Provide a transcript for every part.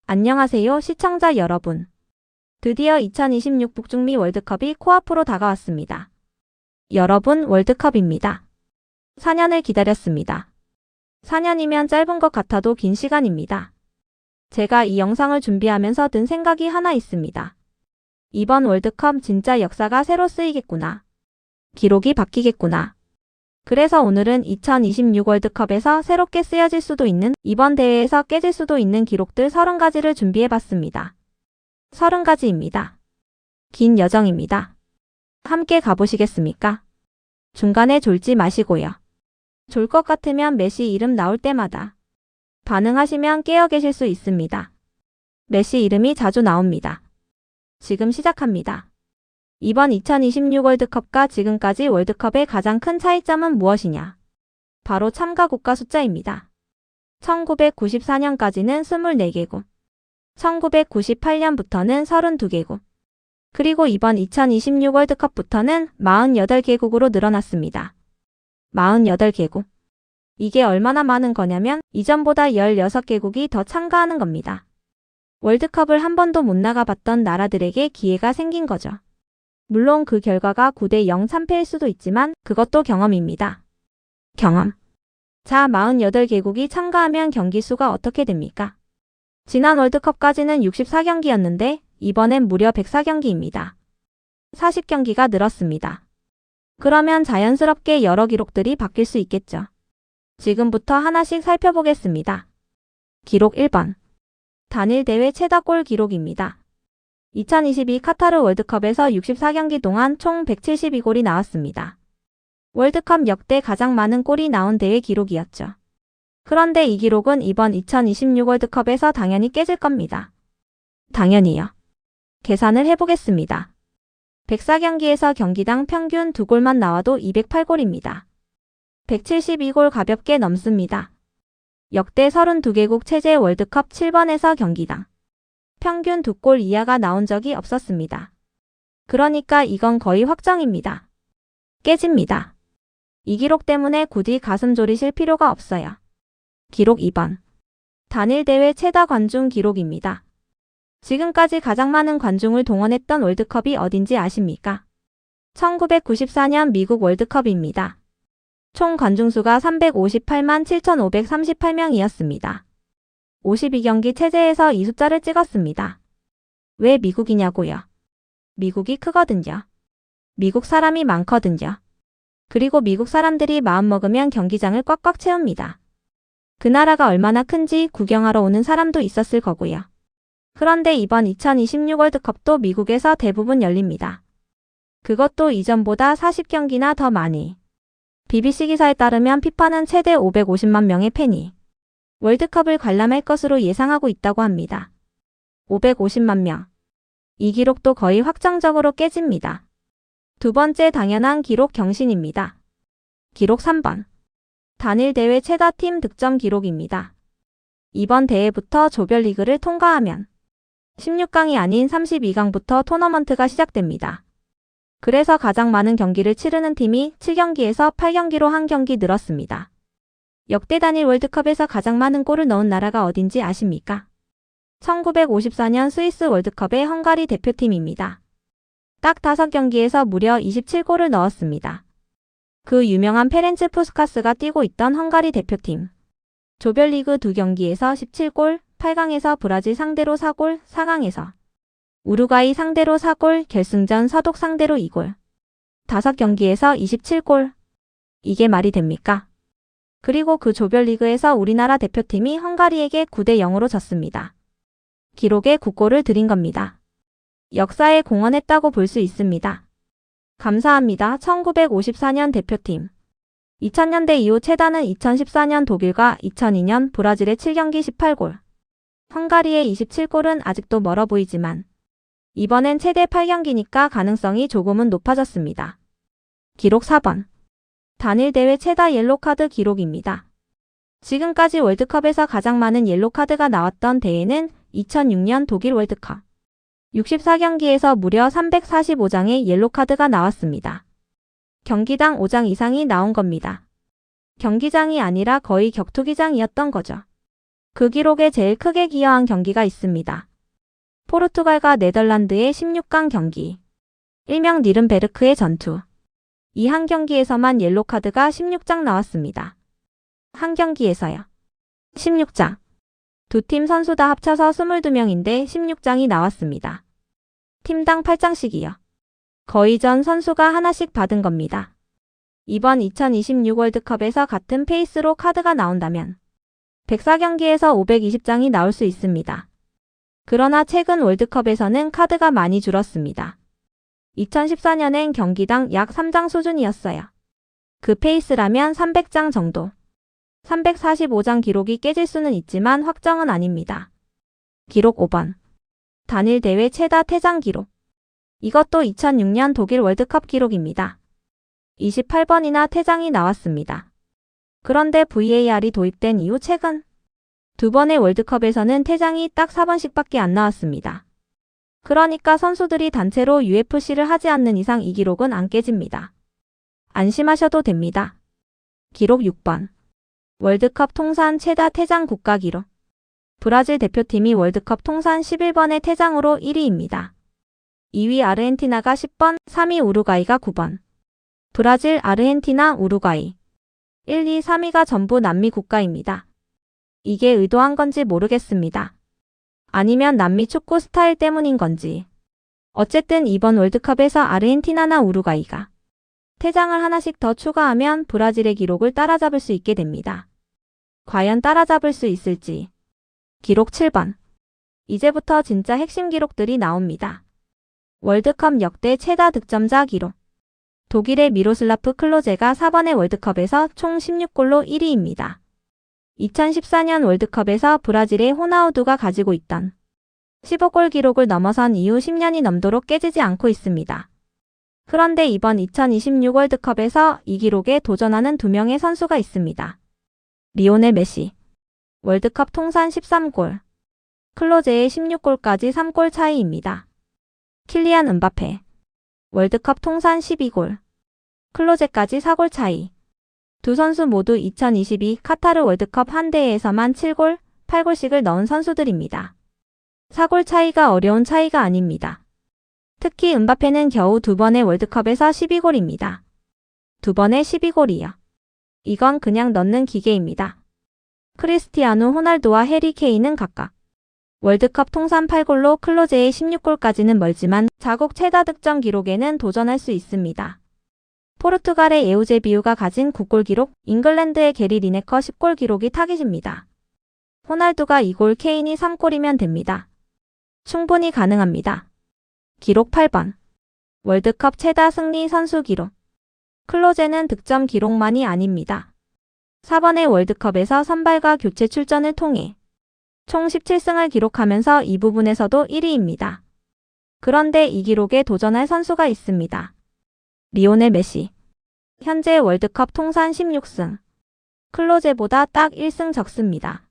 안녕하세요, 시청자 여러분. 드디어 2026 북중미 월드컵이 코앞으로 다가왔습니다. 여러분, 월드컵입니다. 4년을 기다렸습니다. 4년이면 짧은 것 같아도 긴 시간입니다. 제가 이 영상을 준비하면서 든 생각이 하나 있습니다. 이번 월드컵 진짜 역사가 새로 쓰이겠구나. 기록이 바뀌겠구나. 그래서 오늘은 2026 월드컵에서 새롭게 쓰여질 수도 있는, 이번 대회에서 깨질 수도 있는 기록들 30가지를 준비해봤습니다. 30가지입니다. 긴 여정입니다. 함께 가보시겠습니까? 중간에 졸지 마시고요. 졸 것 같으면 메시 이름 나올 때마다 반응하시면 깨어 계실 수 있습니다. 메시 이름이 자주 나옵니다. 지금 시작합니다. 이번 2026 월드컵과 지금까지 월드컵의 가장 큰 차이점은 무엇이냐? 바로 참가 국가 숫자입니다. 1994년까지는 24개국, 1998년부터는 32개국, 그리고 이번 2026 월드컵부터는 48개국으로 늘어났습니다. 48개국. 이게 얼마나 많은 거냐면 이전보다 16개국이 더 참가하는 겁니다. 월드컵을 한 번도 못 나가봤던 나라들에게 기회가 생긴 거죠. 물론 그 결과가 9대0 참패일 수도 있지만 그것도 경험입니다. 경험. 자, 48개국이 참가하면 경기 수가 어떻게 됩니까? 지난 월드컵까지는 64경기였는데 이번엔 무려 104경기입니다. 40경기가 늘었습니다. 그러면 자연스럽게 여러 기록들이 바뀔 수 있겠죠. 지금부터 하나씩 살펴보겠습니다. 기록 1번. 단일 대회 최다 골 기록입니다. 2022 카타르 월드컵에서 64경기 동안 총 172골이 나왔습니다. 월드컵 역대 가장 많은 골이 나온 대회 기록이었죠. 그런데 이 기록은 이번 2026 월드컵에서 당연히 깨질 겁니다. 당연히요. 계산을 해보겠습니다. 104경기에서 경기당 평균 2골만 나와도 208골입니다. 172골 가볍게 넘습니다. 역대 32개국 체제 월드컵 7번에서 경기당 평균 2골 이하가 나온 적이 없었습니다. 그러니까 이건 거의 확정입니다. 깨집니다. 이 기록 때문에 굳이 가슴 졸이실 필요가 없어요. 기록 2번. 단일 대회 최다 관중 기록입니다. 지금까지 가장 많은 관중을 동원했던 월드컵이 어딘지 아십니까? 1994년 미국 월드컵입니다. 총 관중수가 358만 7,538명이었습니다. 52경기 체제에서 이 숫자를 찍었습니다. 왜 미국이냐고요? 미국이 크거든요. 미국 사람이 많거든요. 그리고 미국 사람들이 마음먹으면 경기장을 꽉꽉 채웁니다. 그 나라가 얼마나 큰지 구경하러 오는 사람도 있었을 거고요. 그런데 이번 2026 월드컵도 미국에서 대부분 열립니다. 그것도 이전보다 40경기나 더 많이. BBC 기사에 따르면 피파는 최대 550만 명의 팬이 월드컵을 관람할 것으로 예상하고 있다고 합니다. 550만 명. 이 기록도 거의 확정적으로 깨집니다. 두 번째 당연한 기록 경신입니다. 기록 3번. 단일 대회 최다 팀 득점 기록입니다. 이번 대회부터 조별리그를 통과하면 16강이 아닌 32강부터 토너먼트가 시작됩니다. 그래서 가장 많은 경기를 치르는 팀이 7경기에서 8경기로 한 경기 늘었습니다. 역대 단일 월드컵에서 가장 많은 골을 넣은 나라가 어딘지 아십니까? 1954년 스위스 월드컵의 헝가리 대표팀입니다. 딱 5경기에서 무려 27골을 넣었습니다. 그 유명한 페렌츠 푸스카스가 뛰고 있던 헝가리 대표팀. 조별리그 2경기에서 17골, 8강에서 브라질 상대로 4골, 4강에서 우루과이 상대로 4골, 결승전 서독 상대로 2골. 5경기에서 27골. 이게 말이 됩니까? 그리고 그 조별리그에서 우리나라 대표팀이 헝가리에게 9대0으로 졌습니다. 기록에 9골을 들인 겁니다. 역사에 공헌했다고 볼 수 있습니다. 감사합니다. 1954년 대표팀. 2000년대 이후 최다는 2014년 독일과 2002년 브라질의 7경기 18골. 헝가리의 27골은 아직도 멀어 보이지만 이번엔 최대 8경기니까 가능성이 조금은 높아졌습니다. 기록 4번. 단일 대회 최다 옐로카드 기록입니다. 지금까지 월드컵에서 가장 많은 옐로카드가 나왔던 대회는 2006년 독일 월드컵. 64경기에서 무려 345장의 옐로카드가 나왔습니다. 경기당 5장 이상이 나온 겁니다. 경기장이 아니라 거의 격투기장이었던 거죠. 그 기록에 제일 크게 기여한 경기가 있습니다. 포르투갈과 네덜란드의 16강 경기. 일명 니른베르크의 전투. 이 한 경기에서만 옐로 카드가 16장 나왔습니다. 한 경기에서요. 16장. 두 팀 선수 다 합쳐서 22명인데 16장이 나왔습니다. 팀당 8장씩이요. 거의 전 선수가 하나씩 받은 겁니다. 이번 2026 월드컵에서 같은 페이스로 카드가 나온다면 104경기에서 520장이 나올 수 있습니다. 그러나 최근 월드컵에서는 카드가 많이 줄었습니다. 2014년엔 경기당 약 3장 수준이었어요. 그 페이스라면 300장 정도. 345장 기록이 깨질 수는 있지만 확정은 아닙니다. 기록 5번. 단일 대회 최다 퇴장 기록. 이것도 2006년 독일 월드컵 기록입니다. 28번이나 퇴장이 나왔습니다. 그런데 VAR이 도입된 이후 최근 두 번의 월드컵에서는 퇴장이 딱 4번씩밖에 안 나왔습니다. 그러니까 선수들이 단체로 UFC를 하지 않는 이상 이 기록은 안 깨집니다. 안심하셔도 됩니다. 기록 6번. 월드컵 통산 최다 퇴장 국가 기록. 브라질 대표팀이 월드컵 통산 11번의 퇴장으로 1위입니다. 2위 아르헨티나가 10번, 3위 우루과이가 9번. 브라질, 아르헨티나, 우루과이. 1, 2, 3위가 전부 남미 국가입니다. 이게 의도한 건지 모르겠습니다. 아니면 남미 축구 스타일 때문인 건지. 어쨌든 이번 월드컵에서 아르헨티나나 우루과이가 퇴장을 하나씩 더 추가하면 브라질의 기록을 따라잡을 수 있게 됩니다. 과연 따라잡을 수 있을지. 기록 7번. 이제부터 진짜 핵심 기록들이 나옵니다. 월드컵 역대 최다 득점자 기록. 독일의 미로슬라프 클로제가 4번의 월드컵에서 총 16골로 1위입니다. 2014년 월드컵에서 브라질의 호나우두가 가지고 있던 15골 기록을 넘어선 이후 10년이 넘도록 깨지지 않고 있습니다. 그런데 이번 2026 월드컵에서 이 기록에 도전하는 두 명의 선수가 있습니다. 리오넬 메시. 월드컵 통산 13골. 클로제의 16골까지 3골 차이입니다. 킬리안 은바페. 월드컵 통산 12골. 클로제까지 4골 차이. 두 선수 모두 2022 카타르 월드컵 한 대회에서만 7골, 8골씩을 넣은 선수들입니다. 4골 차이가 어려운 차이가 아닙니다. 특히 은바페는 겨우 두 번의 월드컵에서 12골입니다. 두 번의 12골이요. 이건 그냥 넣는 기계입니다. 크리스티아누 호날두와 해리 케인은 각각 월드컵 통산 8골로 클로제의 16골까지는 멀지만 자국 최다 득점 기록에는 도전할 수 있습니다. 포르투갈의 에우제비우가 가진 9골 기록, 잉글랜드의 게리 리네커 10골 기록이 타깃입니다. 호날두가 2골, 케인이 3골이면 됩니다. 충분히 가능합니다. 기록 8번. 월드컵 최다 승리 선수 기록. 클로제는 득점 기록만이 아닙니다. 4번의 월드컵에서 선발과 교체 출전을 통해 총 17승을 기록하면서 이 부분에서도 1위입니다. 그런데 이 기록에 도전할 선수가 있습니다. 리오넬 메시. 현재 월드컵 통산 16승. 클로제보다 딱 1승 적습니다.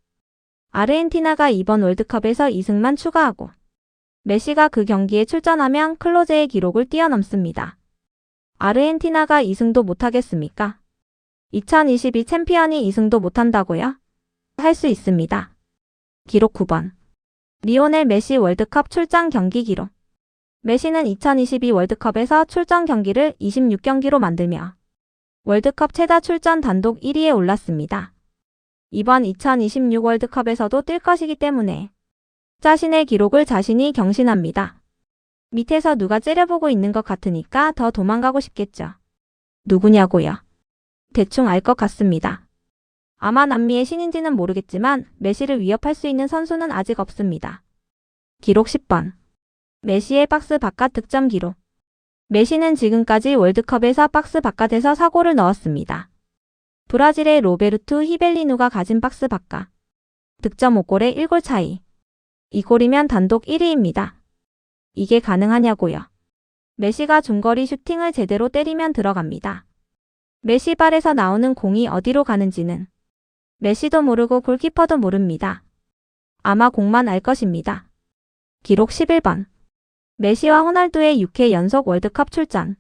아르헨티나가 이번 월드컵에서 2승만 추가하고 메시가 그 경기에 출전하면 클로제의 기록을 뛰어넘습니다. 아르헨티나가 2승도 못하겠습니까? 2022 챔피언이 2승도 못한다고요? 할 수 있습니다. 기록 9번. 리오넬 메시 월드컵 출장 경기 기록. 메시는 2022 월드컵에서 출전 경기를 26경기로 만들며 월드컵 최다 출전 단독 1위에 올랐습니다. 이번 2026 월드컵에서도 뛸 것이기 때문에 자신의 기록을 자신이 경신합니다. 밑에서 누가 째려보고 있는 것 같으니까 더 도망가고 싶겠죠. 누구냐고요? 대충 알 것 같습니다. 아마 남미의 신인지는 모르겠지만 메시를 위협할 수 있는 선수는 아직 없습니다. 기록 10번. 메시의 박스 바깥 득점 기록. 메시는 지금까지 월드컵에서 박스 바깥에서 4골을 넣었습니다. 브라질의 로베르투 히벨리누가 가진 박스 바깥 득점 5골에 1골 차이. 2골이면 단독 1위입니다. 이게 가능하냐고요? 메시가 중거리 슈팅을 제대로 때리면 들어갑니다. 메시 발에서 나오는 공이 어디로 가는지는 메시도 모르고 골키퍼도 모릅니다. 아마 공만 알 것입니다. 기록 11번. 메시와 호날두의 6회 연속 월드컵 출전.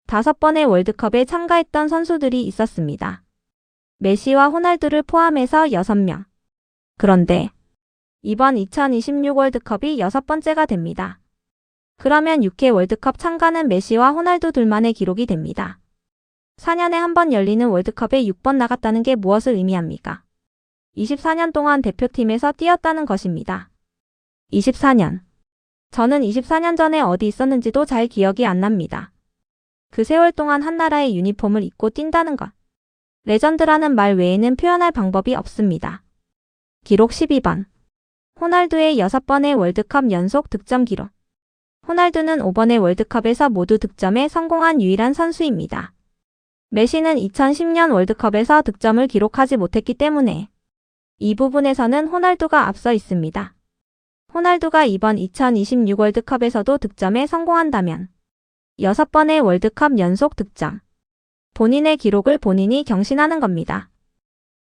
5번의 월드컵에 참가했던 선수들이 있었습니다. 메시와 호날두를 포함해서 6명. 그런데 이번 2026 월드컵이 6번째가 됩니다. 그러면 6회 월드컵 참가는 메시와 호날두 둘만의 기록이 됩니다. 4년에 한 번 열리는 월드컵에 6번 나갔다는 게 무엇을 의미합니까? 24년 동안 대표팀에서 뛰었다는 것입니다. 24년. 저는 24년 전에 어디 있었는지도 잘 기억이 안 납니다. 그 세월 동안 한 나라의 유니폼을 입고 뛴다는 것. 레전드라는 말 외에는 표현할 방법이 없습니다. 기록 12번. 호날두의 6번의 월드컵 연속 득점 기록. 호날두는 5번의 월드컵에서 모두 득점에 성공한 유일한 선수입니다. 메시는 2010년 월드컵에서 득점을 기록하지 못했기 때문에 이 부분에서는 호날두가 앞서 있습니다. 호날두가 이번 2026 월드컵에서도 득점에 성공한다면 6번의 월드컵 연속 득점. 본인의 기록을 본인이 경신하는 겁니다.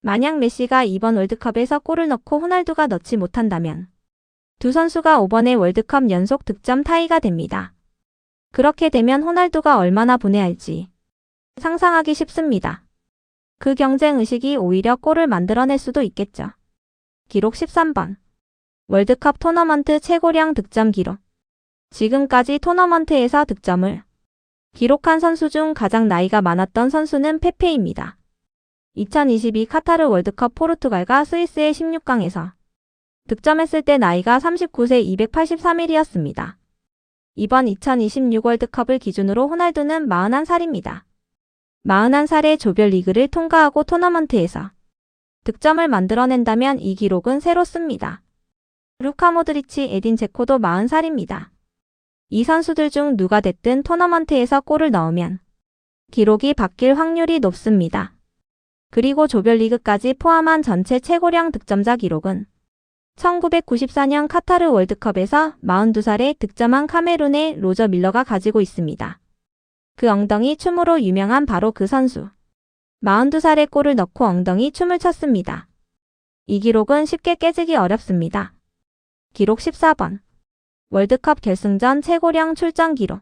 만약 메시가 이번 월드컵에서 골을 넣고 호날두가 넣지 못한다면 두 선수가 5번의 월드컵 연속 득점 타이가 됩니다. 그렇게 되면 호날두가 얼마나 분해할지 상상하기 쉽습니다. 그 경쟁 의식이 오히려 골을 만들어낼 수도 있겠죠. 기록 13번. 월드컵 토너먼트 최고령 득점 기록. 지금까지 토너먼트에서 득점을 기록한 선수 중 가장 나이가 많았던 선수는 페페입니다. 2022 카타르 월드컵 포르투갈과 스위스의 16강에서 득점했을 때 나이가 39세 283일이었습니다. 이번 2026 월드컵을 기준으로 호날두는 41살입니다. 41살의 조별리그를 통과하고 토너먼트에서 득점을 만들어낸다면 이 기록은 새롭습니다. 루카 모드리치, 에딘 제코도 40살입니다. 이 선수들 중 누가 됐든 토너먼트에서 골을 넣으면 기록이 바뀔 확률이 높습니다. 그리고 조별리그까지 포함한 전체 최고령 득점자 기록은 1994년 카타르 월드컵에서 42살에 득점한 카메룬의 로저 밀러가 가지고 있습니다. 그 엉덩이 춤으로 유명한 바로 그 선수. 42살에 골을 넣고 엉덩이 춤을 췄습니다. 이 기록은 쉽게 깨지기 어렵습니다. 기록 14번. 월드컵 결승전 최고령 출전 기록.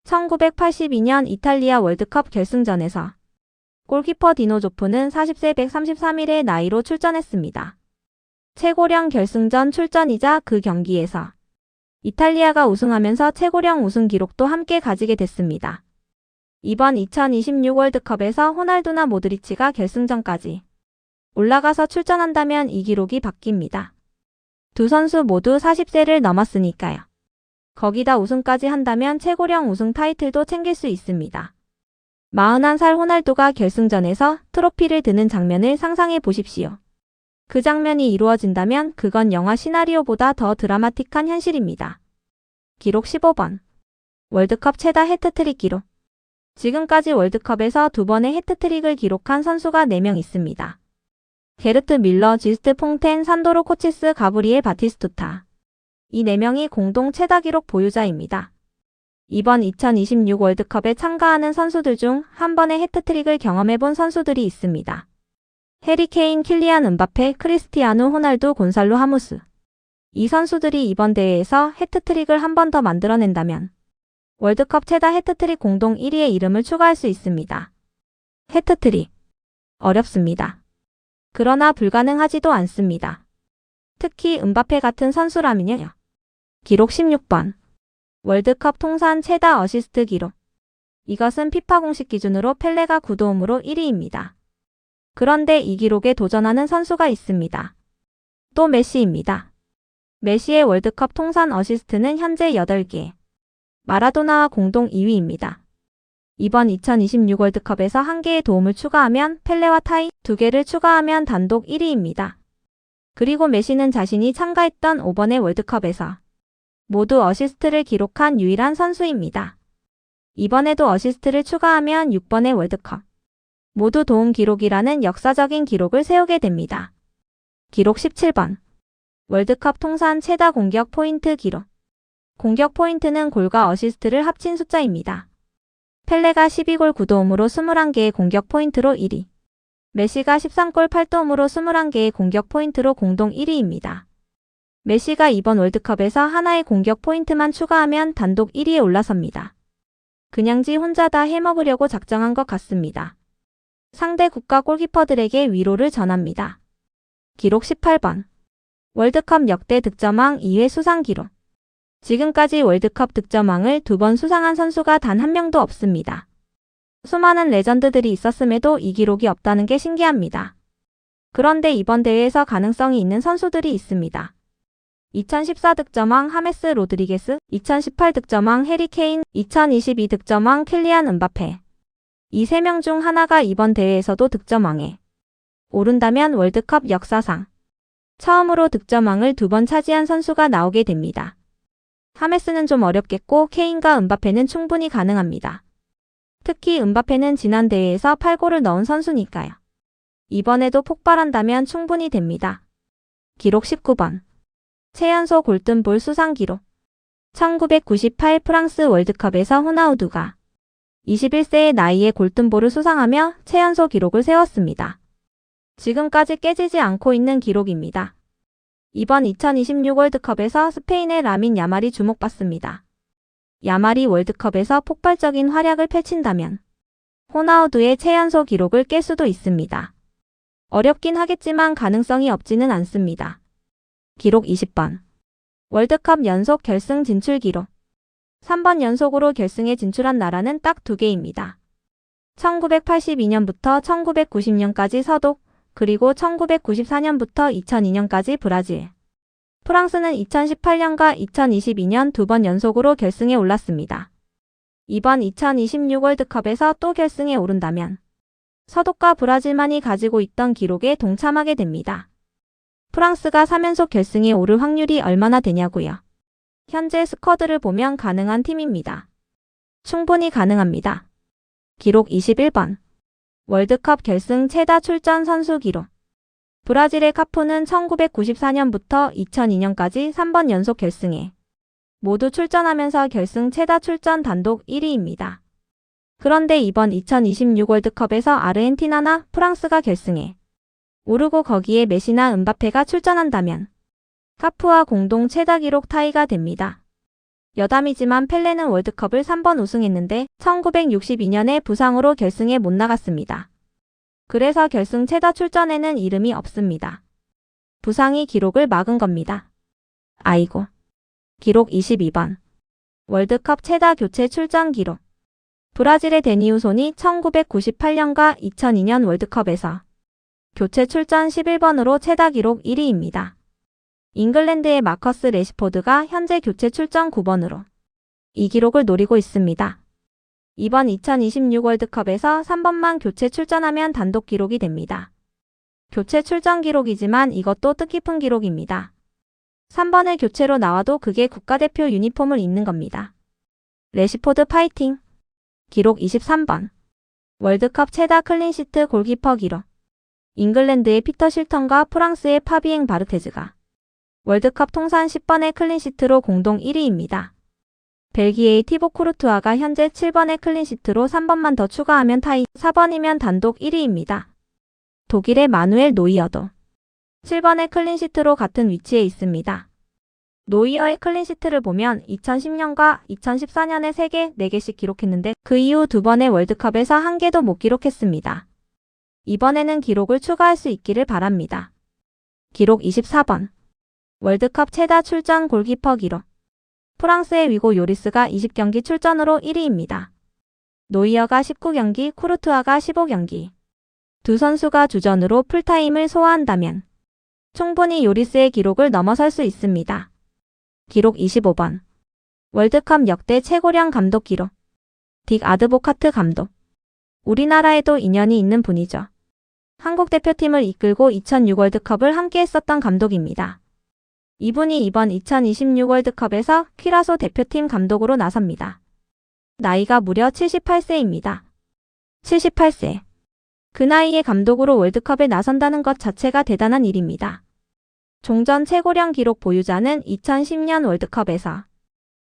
1982년 이탈리아 월드컵 결승전에서 골키퍼 디노 조프는 40세 133일의 나이로 출전했습니다. 최고령 결승전 출전이자 그 경기에서 이탈리아가 우승하면서 최고령 우승 기록도 함께 가지게 됐습니다. 이번 2026 월드컵에서 호날두나 모드리치가 결승전까지 올라가서 출전한다면 이 기록이 바뀝니다. 두 선수 모두 40세를 넘었으니까요. 거기다 우승까지 한다면 최고령 우승 타이틀도 챙길 수 있습니다. 41살 호날두가 결승전에서 트로피를 드는 장면을 상상해 보십시오. 그 장면이 이루어진다면 그건 영화 시나리오보다 더 드라마틱한 현실입니다. 기록 15번. 월드컵 최다 해트트릭 기록. 지금까지 월드컵에서 2번의 해트트릭을 기록한 선수가 4명 있습니다. 게르트 밀러, 지스트 퐁텐, 산도로 코치스, 가브리엘 바티스투타. 이 4명이 공동 최다 기록 보유자입니다. 이번 2026 월드컵에 참가하는 선수들 중 한 번의 해트트릭을 경험해본 선수들이 있습니다. 해리 케인, 킬리안 은바페, 크리스티아누 호날두, 곤살로 하무스. 이 선수들이 이번 대회에서 해트트릭을 한 번 더 만들어낸다면 월드컵 최다 해트트릭 공동 1위의 이름을 추가할 수 있습니다. 해트트릭. 어렵습니다. 그러나 불가능하지도 않습니다. 특히 은바페 같은 선수라면요. 기록 16번. 월드컵 통산 최다 어시스트 기록. 이것은 피파 공식 기준으로 펠레가 9도움으로 1위입니다. 그런데 이 기록에 도전하는 선수가 있습니다. 또 메시입니다. 메시의 월드컵 통산 어시스트는 현재 8개. 마라도나와 공동 2위입니다. 이번 2026 월드컵에서 1개의 도움을 추가하면 펠레와 타이, 2개를 추가하면 단독 1위입니다. 그리고 메시는 자신이 참가했던 5번의 월드컵에서 모두 어시스트를 기록한 유일한 선수입니다. 이번에도 어시스트를 추가하면 6번의 월드컵. 모두 도움 기록이라는 역사적인 기록을 세우게 됩니다. 기록 17번. 월드컵 통산 최다 공격 포인트 기록. 공격 포인트는 골과 어시스트를 합친 숫자입니다. 펠레가 12골 9도움으로 21개의 공격 포인트로 1위. 메시가 13골 8도움으로 21개의 공격 포인트로 공동 1위입니다. 메시가 이번 월드컵에서 하나의 공격 포인트만 추가하면 단독 1위에 올라섭니다. 그냥지 혼자 다 해먹으려고 작정한 것 같습니다. 상대 국가 골키퍼들에게 위로를 전합니다. 기록 18번. 월드컵 역대 득점왕 2회 수상 기록. 지금까지 월드컵 득점왕을 2번 수상한 선수가 단 한 명도 없습니다. 수많은 레전드들이 있었음에도 이 기록이 없다는 게 신기합니다. 그런데 이번 대회에서 가능성이 있는 선수들이 있습니다. 2014 득점왕 하메스 로드리게스, 2018 득점왕 해리 케인, 2022 득점왕 킬리안 은바페. 이 3명 중 하나가 이번 대회에서도 득점왕에 오른다면 월드컵 역사상 처음으로 득점왕을 2번 차지한 선수가 나오게 됩니다. 하메스는 좀 어렵겠고 케인과 은바페는 충분히 가능합니다. 특히 은바페는 지난 대회에서 8골을 넣은 선수니까요. 이번에도 폭발한다면 충분히 됩니다. 기록 19번. 최연소 골든볼 수상 기록. 1998 프랑스 월드컵에서 호나우두가 21세의 나이에 골든볼을 수상하며 최연소 기록을 세웠습니다. 지금까지 깨지지 않고 있는 기록입니다. 이번 2026 월드컵에서 스페인의 라민 야말이 주목받습니다. 야말이 월드컵에서 폭발적인 활약을 펼친다면 호나우두의 최연소 기록을 깰 수도 있습니다. 어렵긴 하겠지만 가능성이 없지는 않습니다. 기록 20번. 월드컵 연속 결승 진출 기록. 3번 연속으로 결승에 진출한 나라는 딱 2개입니다. 1982년부터 1990년까지 서독, 그리고 1994년부터 2002년까지 브라질. 프랑스는 2018년과 2022년 2번 연속으로 결승에 올랐습니다. 이번 2026 월드컵에서 또 결승에 오른다면 서독과 브라질만이 가지고 있던 기록에 동참하게 됩니다. 프랑스가 3연속 결승에 오를 확률이 얼마나 되냐고요? 현재 스쿼드를 보면 가능한 팀입니다. 충분히 가능합니다. 기록 21번. 월드컵 결승 최다 출전 선수 기록. 브라질의 카푸는 1994년부터 2002년까지 3번 연속 결승에 모두 출전하면서 결승 최다 출전 단독 1위입니다. 그런데 이번 2026 월드컵에서 아르헨티나나 프랑스가 결승에 오르고 거기에 메시나 은바페가 출전한다면 카푸와 공동 최다 기록 타이가 됩니다. 여담이지만 펠레는 월드컵을 3번 우승했는데 1962년에 부상으로 결승에 못 나갔습니다. 그래서 결승 최다 출전에는 이름이 없습니다. 부상이 기록을 막은 겁니다. 아이고. 기록 22번. 월드컵 최다 교체 출전 기록. 브라질의 데니우손이 1998년과 2002년 월드컵에서 교체 출전 11번으로 최다 기록 1위입니다. 잉글랜드의 마커스 레시포드가 현재 교체 출전 9번으로 이 기록을 노리고 있습니다. 이번 2026 월드컵에서 3번만 교체 출전하면 단독 기록이 됩니다. 교체 출전 기록이지만 이것도 뜻깊은 기록입니다. 3번을 교체로 나와도 그게 국가대표 유니폼을 입는 겁니다. 레시포드 파이팅! 기록 23번. 월드컵 최다 클린시트 골키퍼 기록. 잉글랜드의 피터 실턴과 프랑스의 파비엥 바르테즈가 월드컵 통산 10번의 클린시트로 공동 1위입니다. 벨기에의 티보 코르투아가 현재 7번의 클린시트로 3번만 더 추가하면 타이, 4번이면 단독 1위입니다. 독일의 마누엘 노이어도 7번의 클린시트로 같은 위치에 있습니다. 노이어의 클린시트를 보면 2010년과 2014년에 3개, 4개씩 기록했는데 그 이후 2번의 월드컵에서 1개도 못 기록했습니다. 이번에는 기록을 추가할 수 있기를 바랍니다. 기록 24번. 월드컵 최다 출전 골키퍼 기록. 프랑스의 위고 요리스가 20경기 출전으로 1위입니다. 노이어가 19경기, 쿠르투아가 15경기. 두 선수가 주전으로 풀타임을 소화한다면 충분히 요리스의 기록을 넘어설 수 있습니다. 기록 25번. 월드컵 역대 최고령 감독 기록. 딕 아드보카트 감독. 우리나라에도 인연이 있는 분이죠. 한국 대표팀을 이끌고 2006 월드컵을 함께 했었던 감독입니다. 이분이 이번 2026 월드컵에서 퀴라소 대표팀 감독으로 나섭니다. 나이가 무려 78세입니다. 78세. 그 나이에 감독으로 월드컵에 나선다는 것 자체가 대단한 일입니다. 종전 최고령 기록 보유자는 2010년 월드컵에서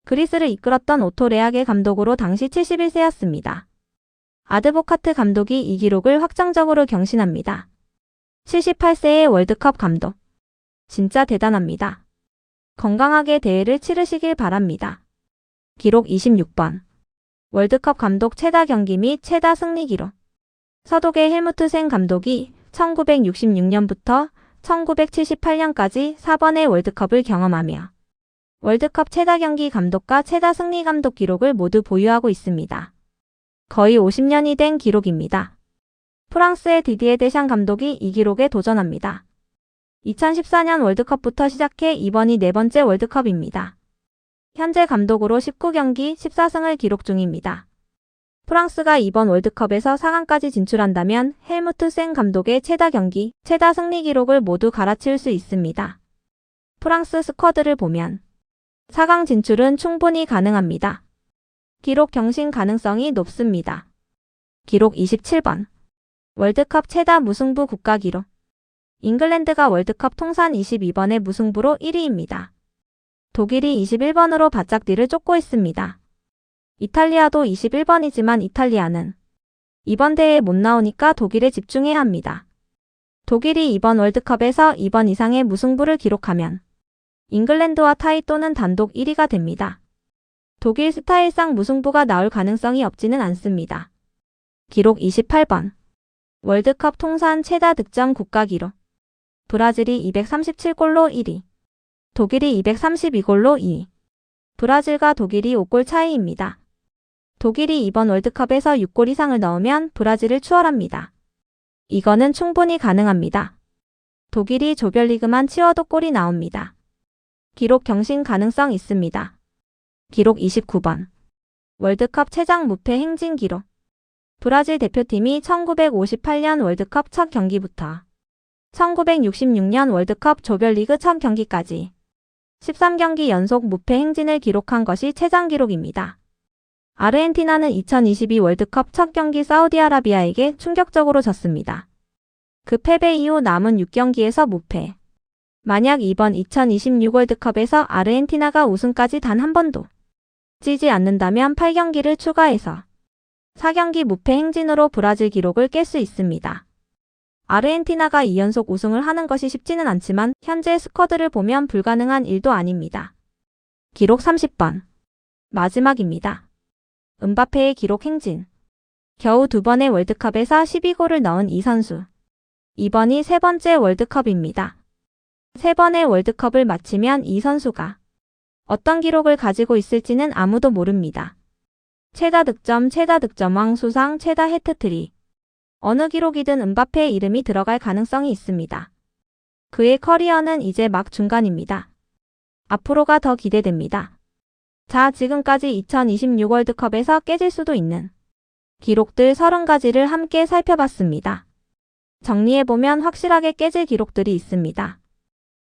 그리스를 이끌었던 오토 레아게 감독으로 당시 71세였습니다. 아드보카트 감독이 이 기록을 확정적으로 경신합니다. 78세의 월드컵 감독. 진짜 대단합니다. 건강하게 대회를 치르시길 바랍니다. 기록 26번. 월드컵 감독 최다 경기 및 최다 승리 기록. 서독의 헬무트센 감독이 1966년부터 1978년까지 4번의 월드컵을 경험하며 월드컵 최다 경기 감독과 최다 승리 감독 기록을 모두 보유하고 있습니다. 거의 50년이 된 기록입니다. 프랑스의 디디에 데샹 감독이 이 기록에 도전합니다. 2014년 월드컵부터 시작해 이번이 네 번째 월드컵입니다. 현재 감독으로 19경기 14승을 기록 중입니다. 프랑스가 이번 월드컵에서 4강까지 진출한다면 헬무트 센 감독의 최다 경기, 최다 승리 기록을 모두 갈아치울 수 있습니다. 프랑스 스쿼드를 보면 4강 진출은 충분히 가능합니다. 기록 경신 가능성이 높습니다. 기록 27번. 월드컵 최다 무승부 국가 기록. 잉글랜드가 월드컵 통산 22번의 무승부로 1위입니다. 독일이 21번으로 바짝 뒤를 쫓고 있습니다. 이탈리아도 21번이지만 이탈리아는 이번 대회에 못 나오니까 독일에 집중해야 합니다. 독일이 이번 월드컵에서 2번 이상의 무승부를 기록하면 잉글랜드와 타이 또는 단독 1위가 됩니다. 독일 스타일상 무승부가 나올 가능성이 없지는 않습니다. 기록 28번. 월드컵 통산 최다 득점 국가 기록. 브라질이 237골로 1위. 독일이 232골로 2위. 브라질과 독일이 5골 차이입니다. 독일이 이번 월드컵에서 6골 이상을 넣으면 브라질을 추월합니다. 이거는 충분히 가능합니다. 독일이 조별리그만 치워도 골이 나옵니다. 기록 경신 가능성 있습니다. 기록 29번. 월드컵 최장 무패 행진 기록. 브라질 대표팀이 1958년 월드컵 첫 경기부터 1966년 월드컵 조별리그 첫 경기까지 13경기 연속 무패 행진을 기록한 것이 최장 기록입니다. 아르헨티나는 2022 월드컵 첫 경기 사우디아라비아에게 충격적으로 졌습니다. 그 패배 이후 남은 6경기에서 무패. 만약 이번 2026 월드컵에서 아르헨티나가 우승까지 단 한 번도 지지 않는다면 8경기를 추가해서 4경기 무패 행진으로 브라질 기록을 깰 수 있습니다. 아르헨티나가 2연속 우승을 하는 것이 쉽지는 않지만 현재 스쿼드를 보면 불가능한 일도 아닙니다. 기록 30번. 마지막입니다. 음바페의 기록 행진. 겨우 2번의 월드컵에서 12골을 넣은 이 선수. 이번이 세 번째 월드컵입니다. 세 번의 월드컵을 마치면 이 선수가 어떤 기록을 가지고 있을지는 아무도 모릅니다. 최다 득점, 최다 득점왕 수상, 최다 해트트릭. 어느 기록이든 음바페의 이름이 들어갈 가능성이 있습니다. 그의 커리어는 이제 막 중간입니다. 앞으로가 더 기대됩니다. 자, 지금까지 2026 월드컵에서 깨질 수도 있는 기록들 30가지를 함께 살펴봤습니다. 정리해보면 확실하게 깨질 기록들이 있습니다.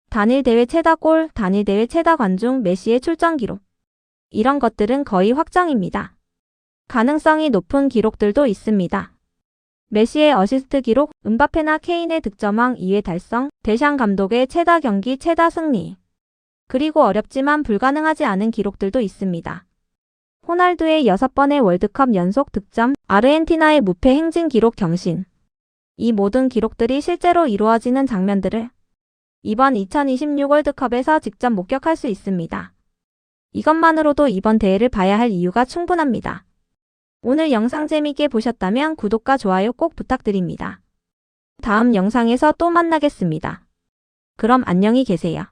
단일 대회 최다 골, 단일 대회 최다 관중, 메시의 출전 기록. 이런 것들은 거의 확정입니다. 가능성이 높은 기록들도 있습니다. 메시의 어시스트 기록, 음바페나 케인의 득점왕 2회 달성, 데샹 감독의 최다 경기 최다 승리. 그리고 어렵지만 불가능하지 않은 기록들도 있습니다. 호날두의 6번의 월드컵 연속 득점, 아르헨티나의 무패 행진 기록 경신. 이 모든 기록들이 실제로 이루어지는 장면들을 이번 2026 월드컵에서 직접 목격할 수 있습니다. 이것만으로도 이번 대회를 봐야 할 이유가 충분합니다. 오늘 영상 재밌게 보셨다면 구독과 좋아요 꼭 부탁드립니다. 다음 영상에서 또 만나겠습니다. 그럼 안녕히 계세요.